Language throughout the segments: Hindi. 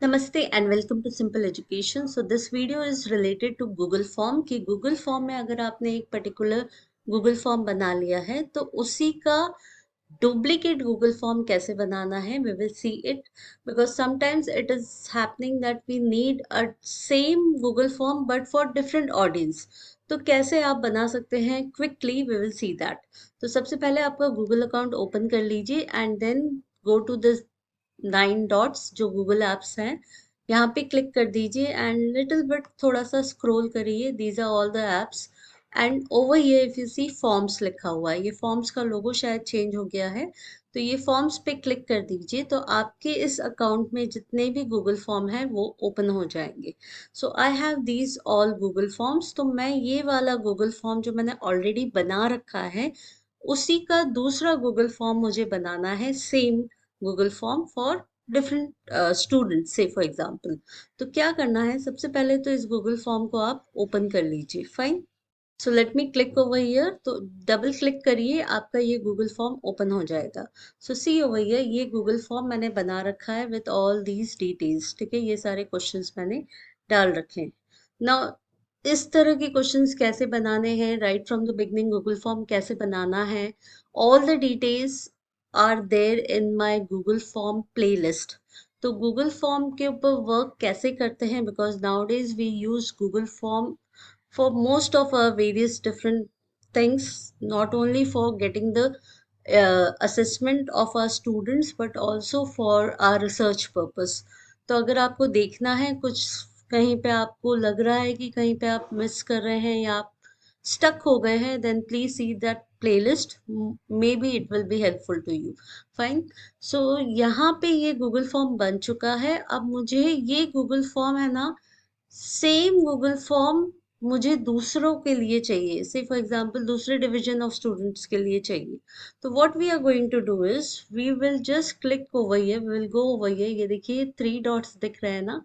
नमस्ते and welcome to simple education. So this video is related to Google form कि गूगल फॉर्म में अगर आपने एक पर्टिकुलर गूगल फॉर्म बना लिया है तो उसी का डुप्लीकेट गूगल फॉर्म कैसे बनाना है। We will see it because sometimes it is happening that we need a same Google form but for different audience. तो कैसे आप बना सकते हैं quickly, we will see that. तो सबसे पहले आपका गूगल अकाउंट ओपन कर लीजिए and then go to this 9 dots जो गूगल एप्स हैं, यहाँ पे क्लिक कर दीजिए एंड लिटिल बिट थोड़ा सा स्क्रॉल करिए। These are all the apps and over here if you see forms लिखा हुआ है, ये फॉर्म्स का लोगो शायद चेंज हो गया है। तो ये फॉर्म्स पे क्लिक कर दीजिए तो आपके इस अकाउंट में जितने भी गूगल फॉर्म है वो ओपन हो जाएंगे। So I have these all Google forms. तो मैं ये वाला गूगल फॉर्म जो मैंने ऑलरेडी बना रखा है उसी का दूसरा गूगल फॉर्म मुझे बनाना है, same Google form for different students से फॉर एग्जांपल। तो क्या करना है, सबसे पहले तो इस गूगल फॉर्म को आप ओपन कर लीजिए। Fine, so let me click over here. तो डबल क्लिक करिए, आपका ये गूगल फॉर्म ओपन हो जाएगा। सो सी ओवर हियर, ये गूगल फॉर्म मैंने बना रखा है विद ऑल दीज डिटेल्स। ठीक है, ये सारे क्वेश्चंस मैंने डाल रखे हैं। नाउ इस तरह के क्वेश्चंस कैसे बनाने हैं, right from the beginning Google form कैसे बनाना है, all the details are there in my Google form playlist. तो गूगल फॉर्म के ऊपर वर्क कैसे करते हैं, because nowadays we use Google form for most of our various different things, not only for getting the assessment of our students but also for our research purpose। तो अगर आपको देखना है कुछ, कहीं पे आपको लग रहा है कि कहीं पे आप मिस कर रहे हैं या आप स्टक हो गए हैं, then please see that playlist, maybe it will be helpful to you. Fine, so यहाँ पे ये गूगल फॉर्म बन चुका है। अब मुझे ये गूगल फॉर्म है ना, सेम गूगल फॉर्म मुझे दूसरों के लिए चाहिए, से फॉर एग्जांपल दूसरे डिवीजन ऑफ स्टूडेंट्स के लिए चाहिए। तो what we are going to do is we will just click over here, we will go over here. ये देखिए 3 डॉट्स दिख रहे हैं ना,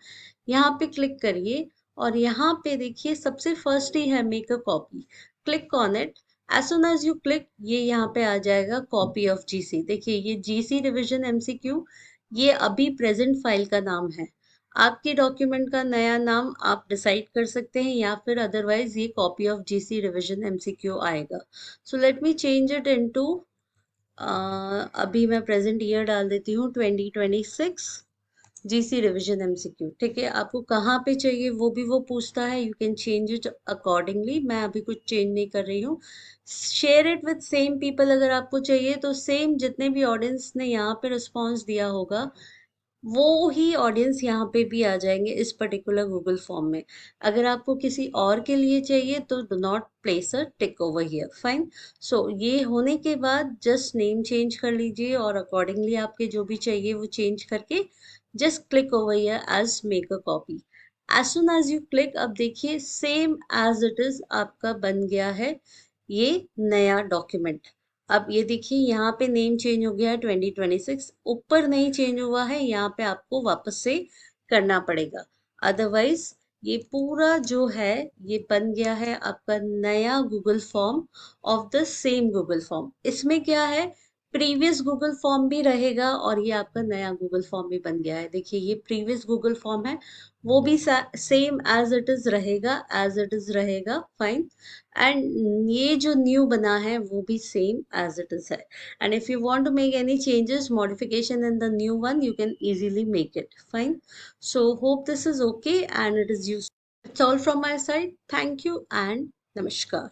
यहाँ पे क्लिक करिए और यहाँ पे देखिए सबसे फर्स्ट ही है make a copy. Click on it. As soon as you click, ये यहाँ पे आ जाएगा कॉपी ऑफ जीसी। देखिए ये जीसी रिवीजन एमसीक्यू, ये अभी प्रेजेंट फाइल का नाम है। आपके डॉक्यूमेंट का नया नाम आप डिसाइड कर सकते हैं या फिर अदरवाइज ये copy of GC revision MCQ आएगा। So let me change it into, अभी मैं प्रेजेंट ईयर डाल देती हूँ 2026 जीसी रिवीजन एमसीक्यू। ठीक है, आपको कहाँ पे चाहिए वो भी वो पूछता है, you can change it accordingly. मैं अभी कुछ चेंज नहीं कर रही हूँ। Share it with same people, अगर आपको चाहिए तो सेम जितने भी ऑडियंस ने यहाँ पे रिस्पॉन्स दिया होगा वो ही ऑडियंस यहाँ पे भी आ जाएंगे इस पर्टिकुलर गूगल फॉर्म में। अगर आपको किसी और के लिए चाहिए तो do not place a tick over here. Fine, so ये होने के बाद जस्ट नेम चेंज कर लीजिए और अकॉर्डिंगली आपके जो भी चाहिए वो चेंज करके just click over here as make a copy. As soon as you click, अब देखिए सेम एज इट इज आपका बन गया है ये नया डॉक्यूमेंट। अब ये देखिए यहाँ पे नेम चेंज हो गया है 2026, ऊपर नहीं चेंज हुआ है, यहाँ पे आपको वापस से करना पड़ेगा। अदरवाइज ये पूरा जो है ये बन गया है आपका नया Google form of the same Google form. इसमें क्या है, प्रीवियस गूगल फॉर्म भी रहेगा और ये आपका नया गूगल फॉर्म भी बन गया है। देखिए ये प्रीवियस गूगल फॉर्म है, वो भी सेम एज इट इज रहेगा, एज इट इज रहेगा। फाइन, एंड ये जो न्यू बना है वो भी सेम एज इट इज है। And if you want to make any changes modification in the new one, you can easily make it. Fine, so hope this is okay and it is useful. It's all from my side. Thank you and namaskar.